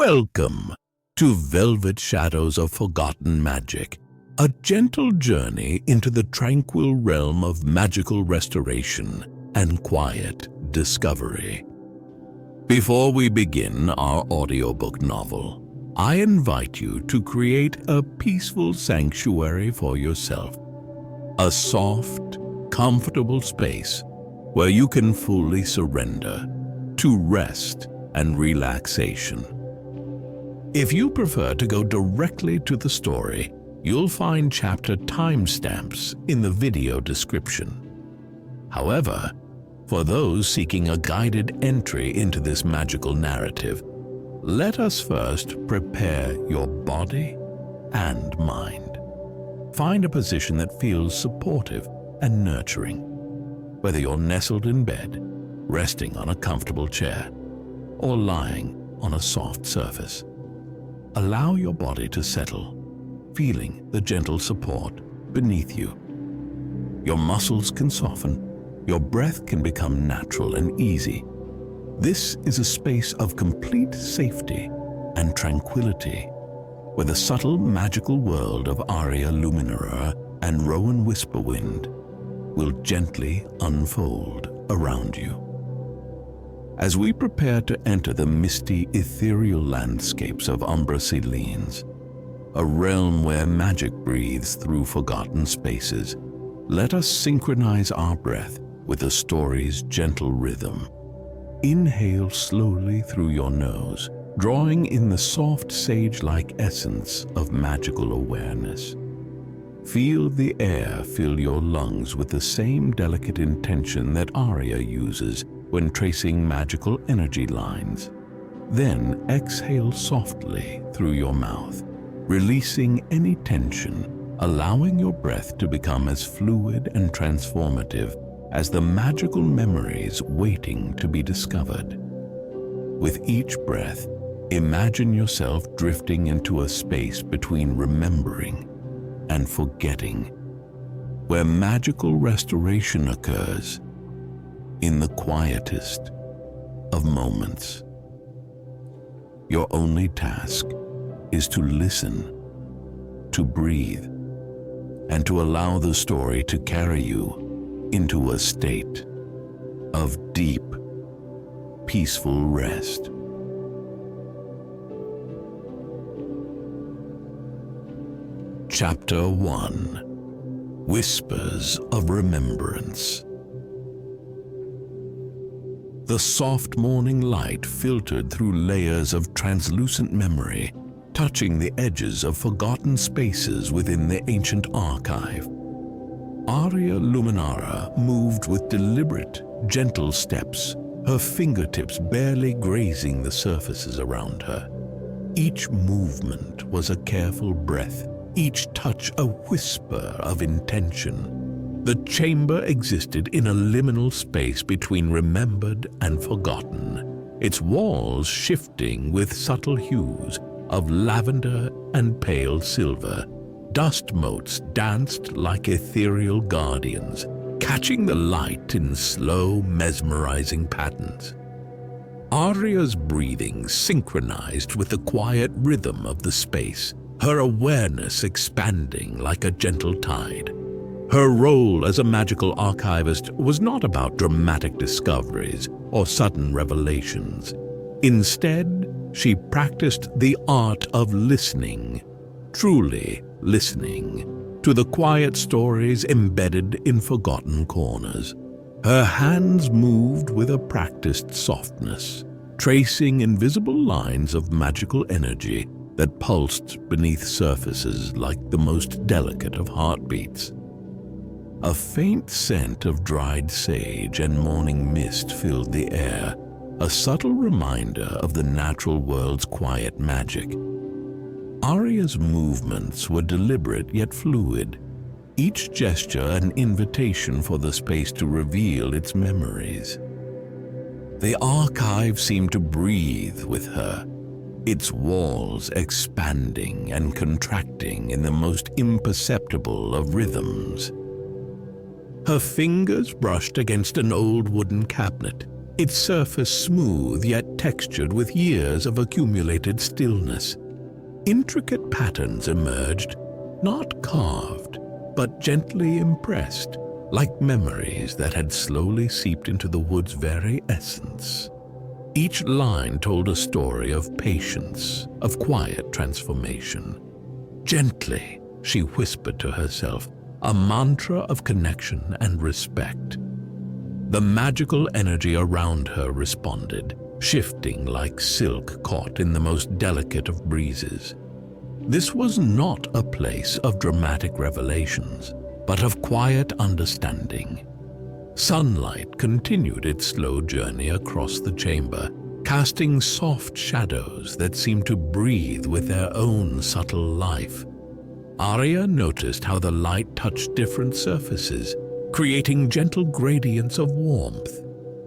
Welcome to Velvet Shadows of Forgotten Magic, a gentle journey into the tranquil realm of magical restoration and quiet discovery. Before we begin our audiobook novel, I invite you to create a peaceful sanctuary for yourself, a soft, comfortable space where you can fully surrender to rest and relaxation. If you prefer to go directly to the story, you'll find chapter timestamps in the video description. However, for those seeking a guided entry into this magical narrative, let us first prepare your body and mind. Find a position that feels supportive and nurturing, whether you're nestled in bed, resting on a comfortable chair, or lying on a soft surface. Allow your body to settle, feeling the gentle support beneath you. Your muscles can soften, your breath can become natural and easy. This is a space of complete safety and tranquility, where the subtle magical world of Aria, Luminara, and Rowan Whisperwind will gently unfold around you. As we prepare to enter the misty, ethereal landscapes of Umbra Silens, a realm where magic breathes through forgotten spaces, let us synchronize our breath with the story's gentle rhythm. Inhale slowly through your nose, drawing in the soft sage-like essence of magical awareness. Feel the air fill your lungs with the same delicate intention that Aria uses when tracing magical energy lines. Then exhale softly through your mouth, releasing any tension, allowing your breath to become as fluid and transformative as the magical memories waiting to be discovered. With each breath, imagine yourself drifting into a space between remembering and forgetting, where magical restoration occurs in the quietest of moments. Your only task is to listen, to breathe, and to allow the story to carry you into a state of deep, peaceful rest. Chapter 1: Whispers of Remembrance. The soft morning light filtered through layers of translucent memory, touching the edges of forgotten spaces within the ancient archive. Aria Luminara moved with deliberate, gentle steps, her fingertips barely grazing the surfaces around her. Each movement was a careful breath, each touch a whisper of intention. The chamber existed in a liminal space between remembered and forgotten, its walls shifting with subtle hues of lavender and pale silver. Dust motes danced like ethereal guardians, catching the light in slow, mesmerizing patterns. Aria's breathing synchronized with the quiet rhythm of the space, her awareness expanding like a gentle tide. Her role as a magical archivist was not about dramatic discoveries or sudden revelations. Instead, she practiced the art of listening, truly listening, to the quiet stories embedded in forgotten corners. Her hands moved with a practiced softness, tracing invisible lines of magical energy that pulsed beneath surfaces like the most delicate of heartbeats. A faint scent of dried sage and morning mist filled the air, a subtle reminder of the natural world's quiet magic. Aria's movements were deliberate yet fluid, each gesture an invitation for the space to reveal its memories. The archive seemed to breathe with her, its walls expanding and contracting in the most imperceptible of rhythms. Her fingers brushed against an old wooden cabinet, its surface smooth yet textured with years of accumulated stillness. Intricate patterns emerged, not carved, but gently impressed, like memories that had slowly seeped into the wood's very essence. Each line told a story of patience, of quiet transformation. Gently, she whispered to herself, a mantra of connection and respect. The magical energy around her responded, shifting like silk caught in the most delicate of breezes. This was not a place of dramatic revelations, but of quiet understanding. Sunlight continued its slow journey across the chamber, casting soft shadows that seemed to breathe with their own subtle life. Aria noticed how the light touched different surfaces, creating gentle gradients of warmth,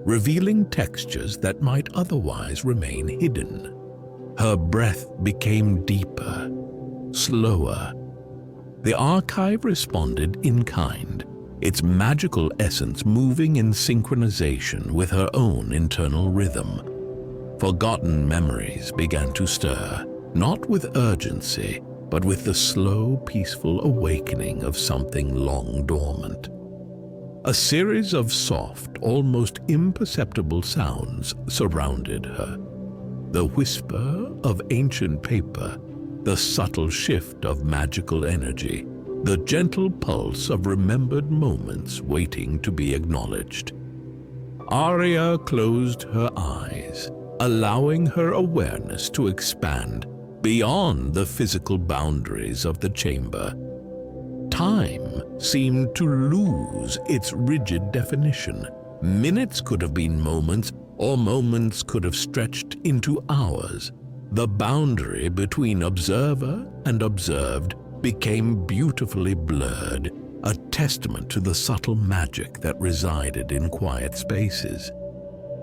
revealing textures that might otherwise remain hidden. Her breath became deeper, slower. The archive responded in kind, its magical essence moving in synchronization with her own internal rhythm. Forgotten memories began to stir, not with urgency, but with the slow, peaceful awakening of something long dormant. A series of soft, almost imperceptible sounds surrounded her. The whisper of ancient paper, the subtle shift of magical energy, the gentle pulse of remembered moments waiting to be acknowledged. Aria closed her eyes, allowing her awareness to expand beyond the physical boundaries of the chamber. Time seemed to lose its rigid definition. Minutes could have been moments, or moments could have stretched into hours. The boundary between observer and observed became beautifully blurred, a testament to the subtle magic that resided in quiet spaces.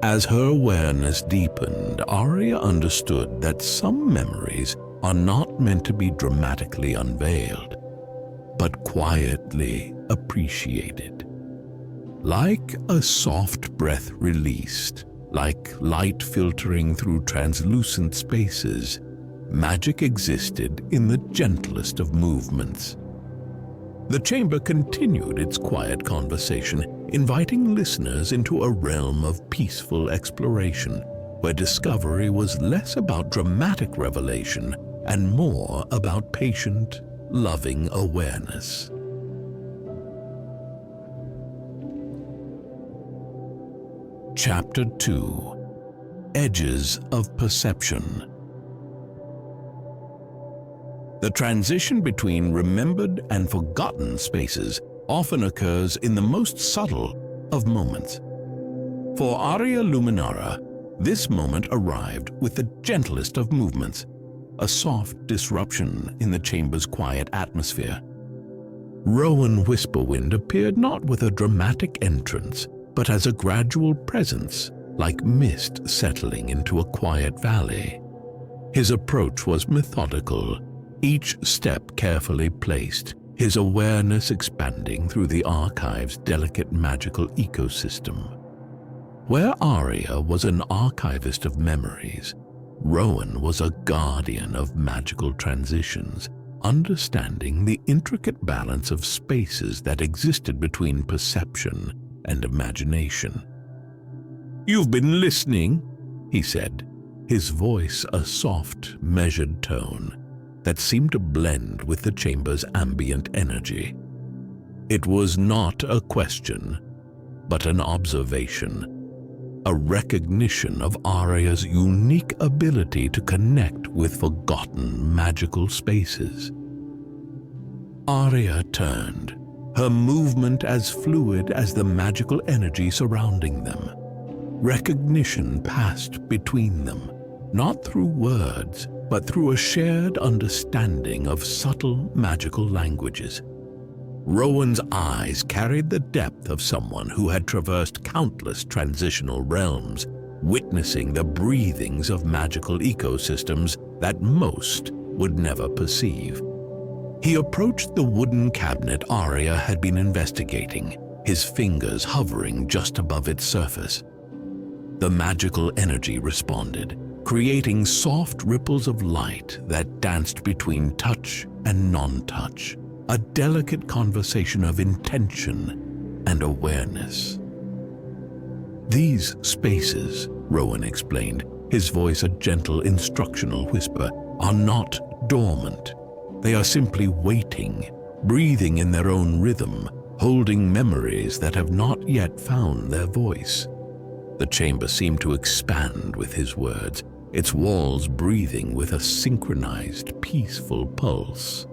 As her awareness deepened, Aria understood that some memories are not meant to be dramatically unveiled, but quietly appreciated. Like a soft breath released, like light filtering through translucent spaces, magic existed in the gentlest of movements. The chamber continued its quiet conversation, inviting listeners into a realm of peaceful exploration, where discovery was less about dramatic revelation and more about patient, loving awareness. Chapter 2: Edges of Perception. The transition between remembered and forgotten spaces often occurs in the most subtle of moments. For Aria Luminara, this moment arrived with the gentlest of movements, a soft disruption in the chamber's quiet atmosphere. Rowan Whisperwind appeared not with a dramatic entrance, but as a gradual presence, like mist settling into a quiet valley. His approach was methodical, each step carefully placed, his awareness expanding through the archive's delicate magical ecosystem. Where Aria was an archivist of memories, Rowan was a guardian of magical transitions, understanding the intricate balance of spaces that existed between perception and imagination. "You've been listening," he said, his voice a soft, measured tone that seemed to blend with the chamber's ambient energy. It was not a question, but an observation, a recognition of Aria's unique ability to connect with forgotten magical spaces. Aria turned, her movement as fluid as the magical energy surrounding them. Recognition passed between them, not through words, but through a shared understanding of subtle magical languages. Rowan's eyes carried the depth of someone who had traversed countless transitional realms, witnessing the breathings of magical ecosystems that most would never perceive. He approached the wooden cabinet Aria had been investigating, his fingers hovering just above its surface. The magical energy responded, creating soft ripples of light that danced between touch and non-touch, a delicate conversation of intention and awareness. "These spaces," Rowan explained, his voice a gentle instructional whisper, "are not dormant. They are simply waiting, breathing in their own rhythm, holding memories that have not yet found their voice." The chamber seemed to expand with his words, its walls breathing with a synchronized, peaceful pulse.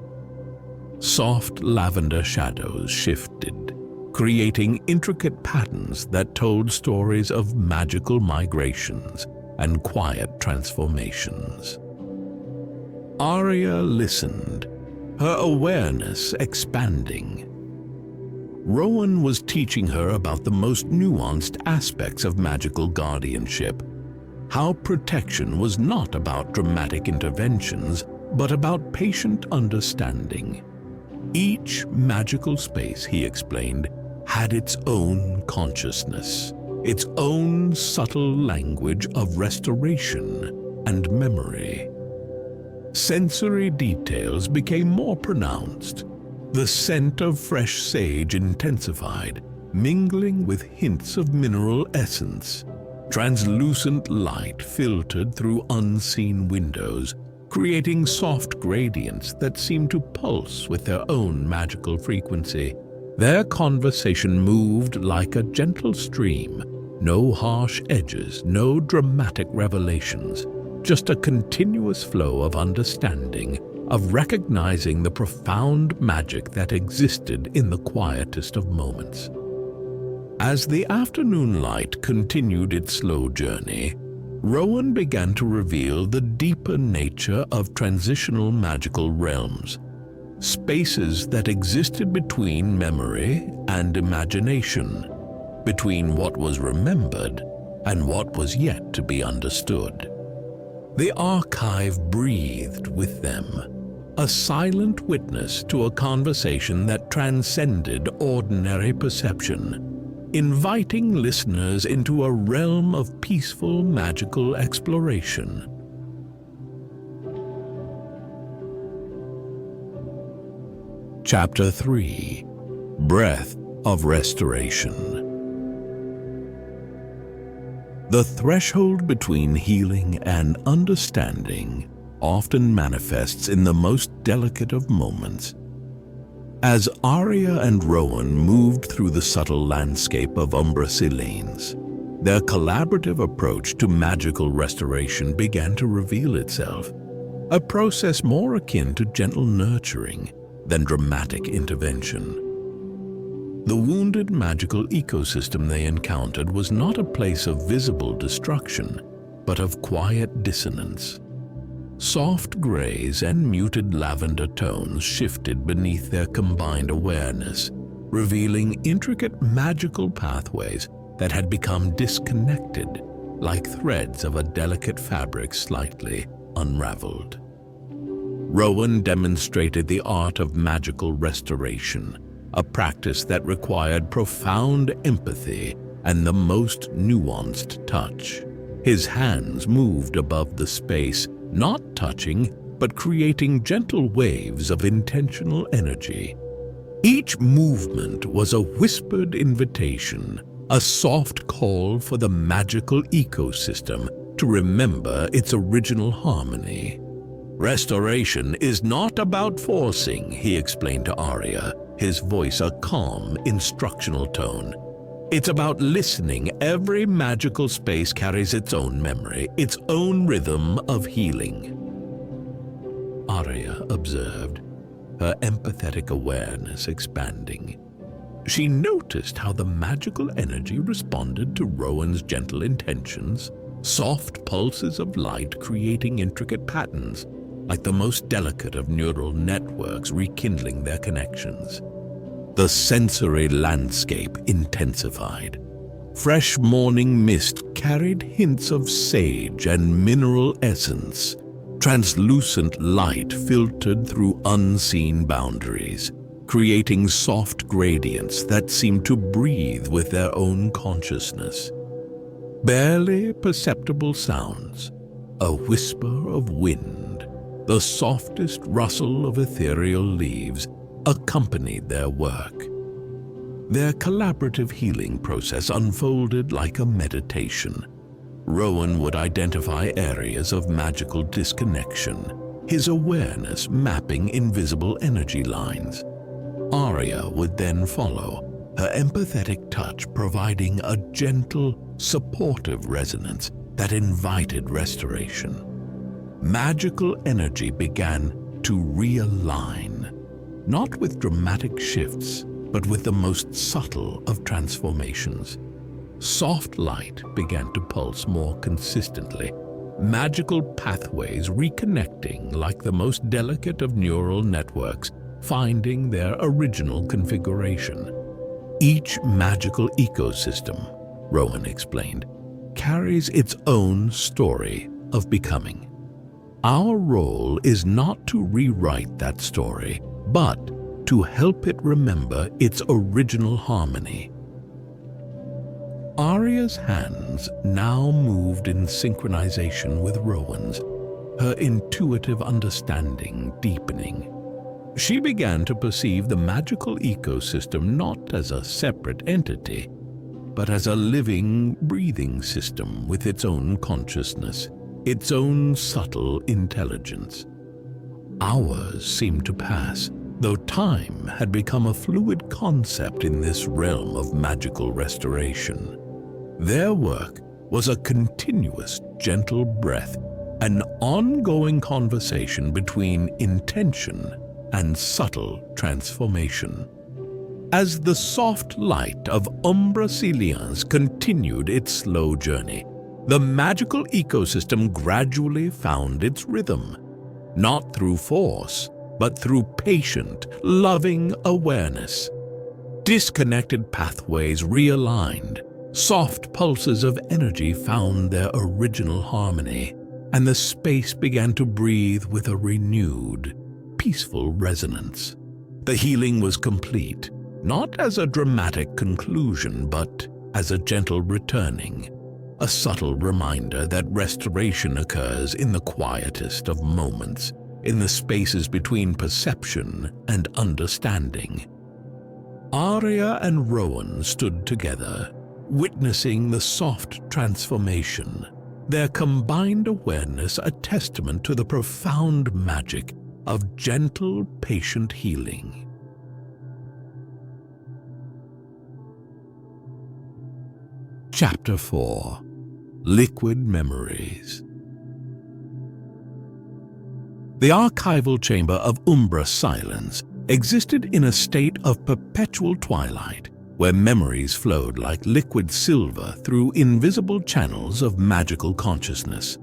Soft lavender shadows shifted, creating intricate patterns that told stories of magical migrations and quiet transformations. Aria listened, her awareness expanding. Rowan was teaching her about the most nuanced aspects of magical guardianship, how protection was not about dramatic interventions, but about patient understanding. Each magical space, he explained, had its own consciousness, its own subtle language of restoration and memory. Sensory details became more pronounced. The scent of fresh sage intensified, mingling with hints of mineral essence. Translucent light filtered through unseen windows, creating soft gradients that seemed to pulse with their own magical frequency. Their conversation moved like a gentle stream, no harsh edges, no dramatic revelations, just a continuous flow of understanding, of recognizing the profound magic that existed in the quietest of moments. As the afternoon light continued its slow journey, Rowan began to reveal the deeper nature of transitional magical realms, spaces that existed between memory and imagination, between what was remembered and what was yet to be understood. The archive breathed with them, a silent witness to a conversation that transcended ordinary perception, inviting listeners into a realm of peaceful magical exploration. Chapter 3: Breath of Restoration. The threshold between healing and understanding often manifests in the most delicate of moments. As Aria and Rowan moved through the subtle landscape of Umbra Silens, their collaborative approach to magical restoration began to reveal itself, a process more akin to gentle nurturing than dramatic intervention. The wounded magical ecosystem they encountered was not a place of visible destruction, but of quiet dissonance. Soft grays and muted lavender tones shifted beneath their combined awareness, revealing intricate magical pathways that had become disconnected, like threads of a delicate fabric slightly unraveled. Rowan demonstrated the art of magical restoration, a practice that required profound empathy and the most nuanced touch. His hands moved above the space, not touching, but creating gentle waves of intentional energy. Each movement was a whispered invitation, a soft call for the magical ecosystem to remember its original harmony. "Restoration is not about forcing," he explained to Aria, his voice a calm, instructional tone. "It's about listening. Every magical space carries its own memory, its own rhythm of healing." Aria observed, her empathetic awareness expanding. She noticed how the magical energy responded to Rowan's gentle intentions, soft pulses of light creating intricate patterns, like the most delicate of neural networks rekindling their connections. The sensory landscape intensified. Fresh morning mist carried hints of sage and mineral essence. Translucent light filtered through unseen boundaries, creating soft gradients that seemed to breathe with their own consciousness. Barely perceptible sounds, a whisper of wind, the softest rustle of ethereal leaves accompanied their work. Their collaborative healing process unfolded like a meditation. Rowan would identify areas of magical disconnection, his awareness mapping invisible energy lines. Aria would then follow, her empathetic touch providing a gentle, supportive resonance that invited restoration. Magical energy began to realign, not with dramatic shifts, but with the most subtle of transformations. Soft light began to pulse more consistently, magical pathways reconnecting like the most delicate of neural networks, finding their original configuration. Each magical ecosystem, Rowan explained, carries its own story of becoming. Our role is not to rewrite that story, but to help it remember its original harmony. Aria's hands now moved in synchronization with Rowan's, her intuitive understanding deepening. She began to perceive the magical ecosystem not as a separate entity, but as a living, breathing system with its own consciousness, its own subtle intelligence. Hours seemed to pass, though time had become a fluid concept in this realm of magical restoration. Their work was a continuous, gentle breath, an ongoing conversation between intention and subtle transformation. As the soft light of Umbra Silens continued its slow journey, the magical ecosystem gradually found its rhythm, not through force, but through patient, loving awareness. Disconnected pathways realigned, soft pulses of energy found their original harmony, and the space began to breathe with a renewed, peaceful resonance. The healing was complete, not as a dramatic conclusion, but as a gentle returning, a subtle reminder that restoration occurs in the quietest of moments, in the spaces between perception and understanding. Aria and Rowan stood together, witnessing the soft transformation, their combined awareness a testament to the profound magic of gentle, patient healing. Chapter 4. Liquid Memories. The archival chamber of Umbra Silens existed in a state of perpetual twilight, where memories flowed like liquid silver through invisible channels of magical consciousness.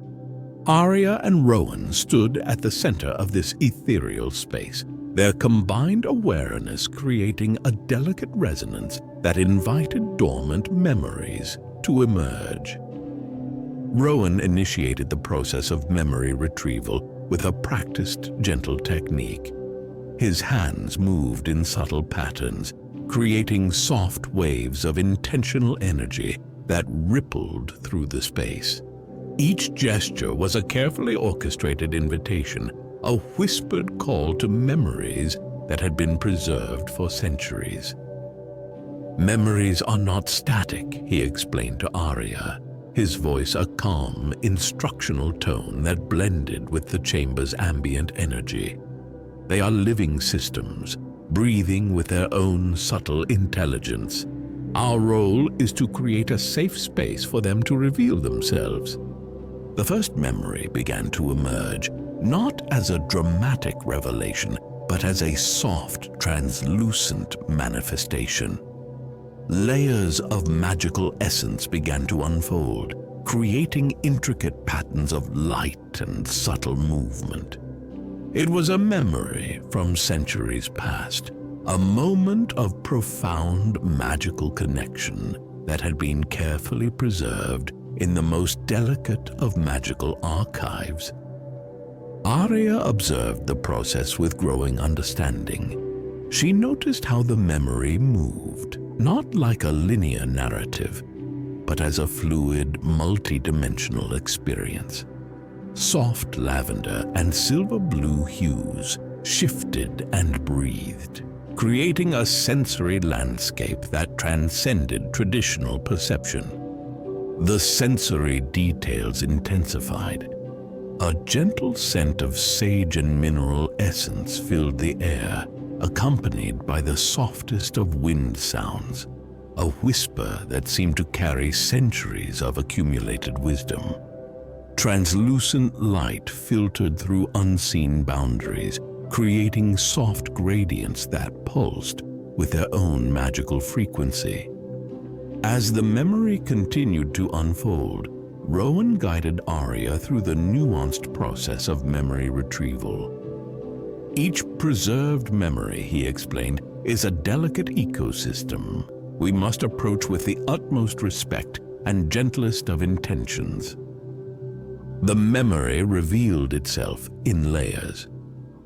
Aria and Rowan stood at the center of this ethereal space, their combined awareness creating a delicate resonance that invited dormant memories to emerge. Rowan initiated the process of memory retrieval with a practiced, gentle technique. His hands moved in subtle patterns, creating soft waves of intentional energy that rippled through the space. Each gesture was a carefully orchestrated invitation, a whispered call to memories that had been preserved for centuries. Memories are not static, he explained to Aria, his voice a calm, instructional tone that blended with the chamber's ambient energy. They are living systems, breathing with their own subtle intelligence. Our role is to create a safe space for them to reveal themselves. The first memory began to emerge, not as a dramatic revelation, but as a soft, translucent manifestation. Layers of magical essence began to unfold, creating intricate patterns of light and subtle movement. It was a memory from centuries past, a moment of profound magical connection that had been carefully preserved in the most delicate of magical archives. Aria observed the process with growing understanding. She noticed how the memory moved, not like a linear narrative, but as a fluid, multi-dimensional experience. Soft lavender and silver blue hues shifted and breathed, creating a sensory landscape that transcended traditional perception. The sensory details intensified. A gentle scent of sage and mineral essence filled the air, accompanied by the softest of wind sounds, a whisper that seemed to carry centuries of accumulated wisdom. Translucent light filtered through unseen boundaries, creating soft gradients that pulsed with their own magical frequency. As the memory continued to unfold, Rowan guided Aria through the nuanced process of memory retrieval. Each preserved memory, he explained, is a delicate ecosystem we must approach with the utmost respect and gentlest of intentions. The memory revealed itself in layers.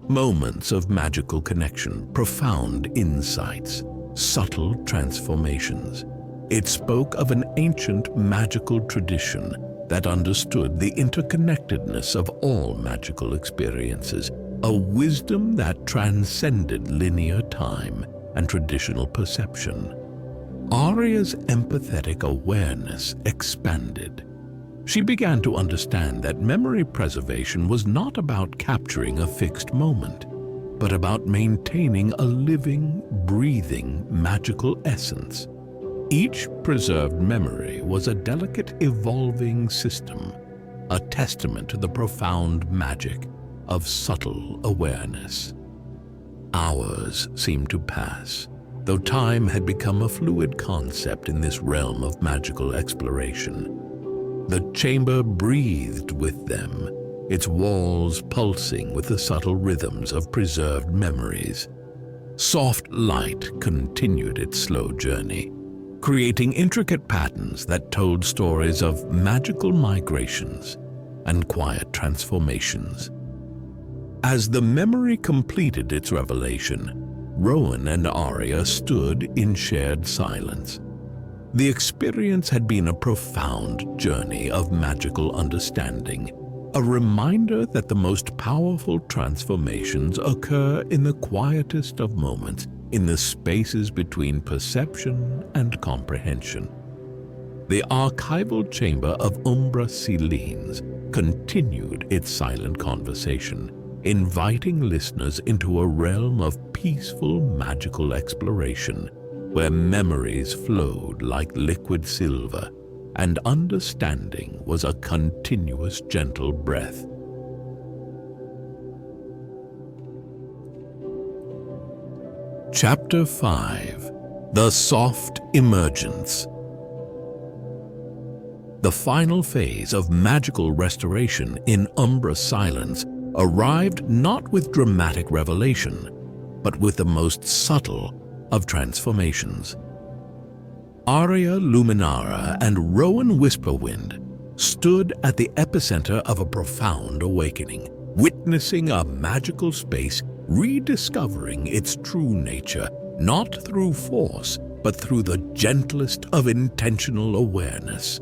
Moments of magical connection, profound insights, subtle transformations. It spoke of an ancient magical tradition that understood the interconnectedness of all magical experiences, a wisdom that transcended linear time and traditional perception. Aria's empathetic awareness expanded. She began to understand that memory preservation was not about capturing a fixed moment, but about maintaining a living, breathing, magical essence. Each preserved memory was a delicate, evolving system, a testament to the profound magic of subtle awareness. Hours seemed to pass, though time had become a fluid concept in this realm of magical exploration. The chamber breathed with them, its walls pulsing with the subtle rhythms of preserved memories. Soft light continued its slow journey, creating intricate patterns that told stories of magical migrations and quiet transformations. As the memory completed its revelation, Rowan and Aria stood in shared silence. The experience had been a profound journey of magical understanding, a reminder that the most powerful transformations occur in the quietest of moments, in the spaces between perception and comprehension. The archival chamber of Umbra Silens continued its silent conversation, inviting listeners into a realm of peaceful magical exploration, where memories flowed like liquid silver and understanding was a continuous gentle breath. Chapter 5: The Soft Emergence. The final phase of magical restoration in Umbra Silens arrived not with dramatic revelation, but with the most subtle of transformations. Aria Luminara and Rowan Whisperwind stood at the epicenter of a profound awakening, witnessing a magical space rediscovering its true nature, not through force, but through the gentlest of intentional awareness.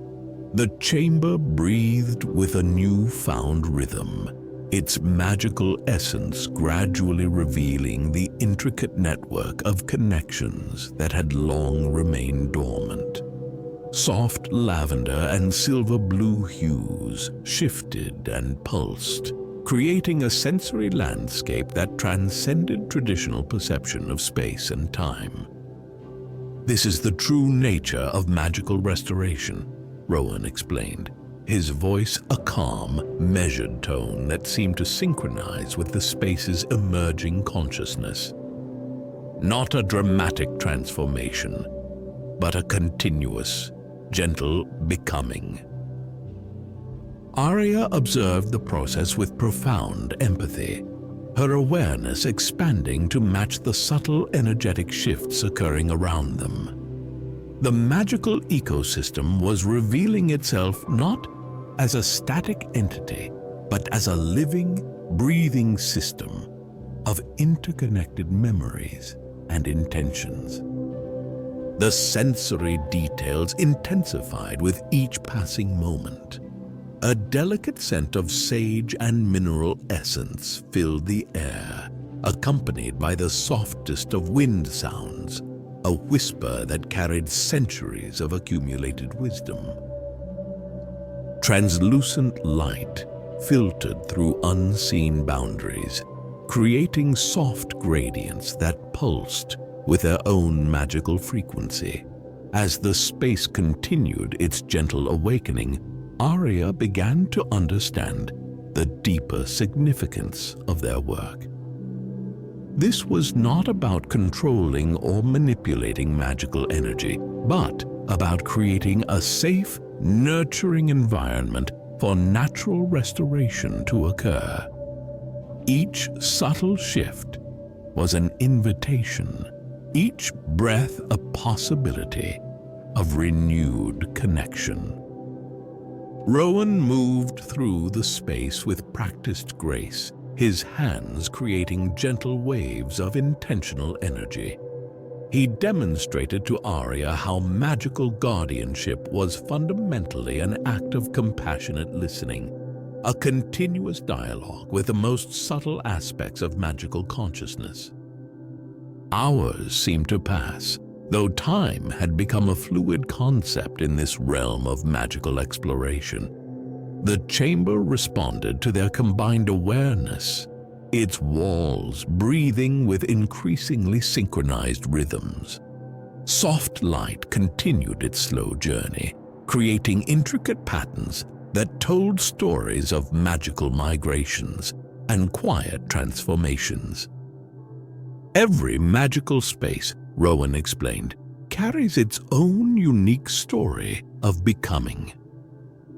The chamber breathed with a newfound rhythm, its magical essence gradually revealing the intricate network of connections that had long remained dormant. Soft lavender and silver blue hues shifted and pulsed, creating a sensory landscape that transcended traditional perception of space and time. This is the true nature of magical restoration, Rowan explained, his voice a calm, measured tone that seemed to synchronize with the space's emerging consciousness. Not a dramatic transformation, but a continuous, gentle becoming. Aria observed the process with profound empathy, her awareness expanding to match the subtle energetic shifts occurring around them. The magical ecosystem was revealing itself not as a static entity, but as a living, breathing system of interconnected memories and intentions. The sensory details intensified with each passing moment. A delicate scent of sage and mineral essence filled the air, accompanied by the softest of wind sounds, a whisper that carried centuries of accumulated wisdom. Translucent light filtered through unseen boundaries, creating soft gradients that pulsed with their own magical frequency. As the space continued its gentle awakening, Aria began to understand the deeper significance of their work. This was not about controlling or manipulating magical energy, but about creating a safe, nurturing environment for natural restoration to occur. Each subtle shift was an invitation, each breath a possibility of renewed connection. Rowan moved through the space with practiced grace, his hands creating gentle waves of intentional energy. He demonstrated to Aria how magical guardianship was fundamentally an act of compassionate listening, a continuous dialogue with the most subtle aspects of magical consciousness. Hours seemed to pass, though time had become a fluid concept in this realm of magical exploration. The chamber responded to their combined awareness, its walls breathing with increasingly synchronized rhythms. Soft light continued its slow journey, creating intricate patterns that told stories of magical migrations and quiet transformations. Every magical space, Rowan explained, carries its own unique story of becoming.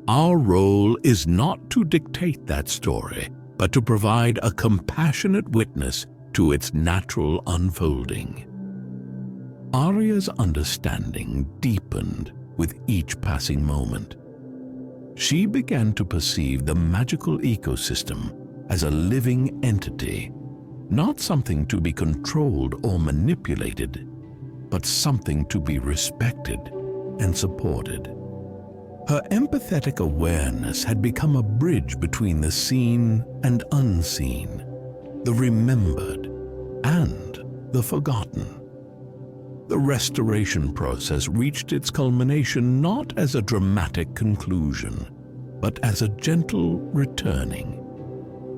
Our role is not to dictate that story, but to provide a compassionate witness to its natural unfolding. Aria's understanding deepened with each passing moment. She began to perceive the magical ecosystem as a living entity, not something to be controlled or manipulated, but something to be respected and supported. Her empathetic awareness had become a bridge between the seen and unseen, the remembered and the forgotten. The restoration process reached its culmination not as a dramatic conclusion, but as a gentle returning.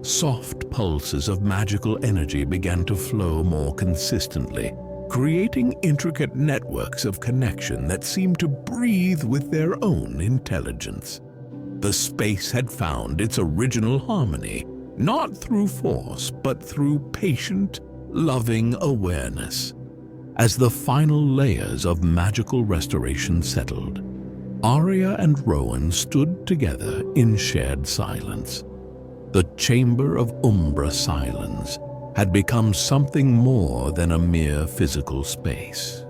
Soft pulses of magical energy began to flow more consistently, creating intricate networks of connection that seemed to breathe with their own intelligence. The space had found its original harmony, not through force, but through patient, loving awareness. As the final layers of magical restoration settled, Aria and Rowan stood together in shared silence. The chamber of Umbra Silens had become something more than a mere physical space.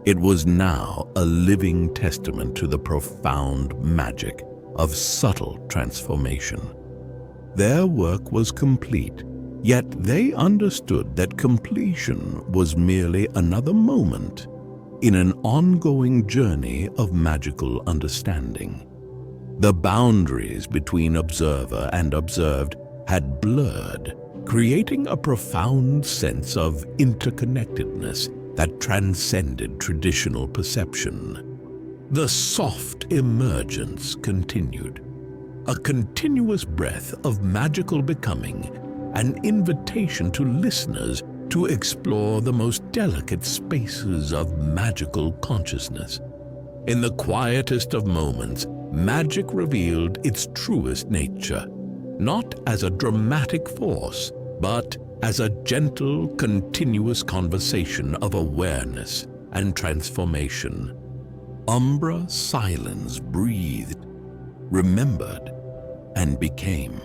It was now a living testament to the profound magic of subtle transformation. Their work was complete, yet they understood that completion was merely another moment in an ongoing journey of magical understanding. The boundaries between observer and observed had blurred, creating a profound sense of interconnectedness that transcended traditional perception. The soft emergence continued, a continuous breath of magical becoming, an invitation to listeners to explore the most delicate spaces of magical consciousness. In the quietest of moments, magic revealed its truest nature, not as a dramatic force, but as a gentle, continuous conversation of awareness and transformation. Umbra Silens breathed, remembered, and became.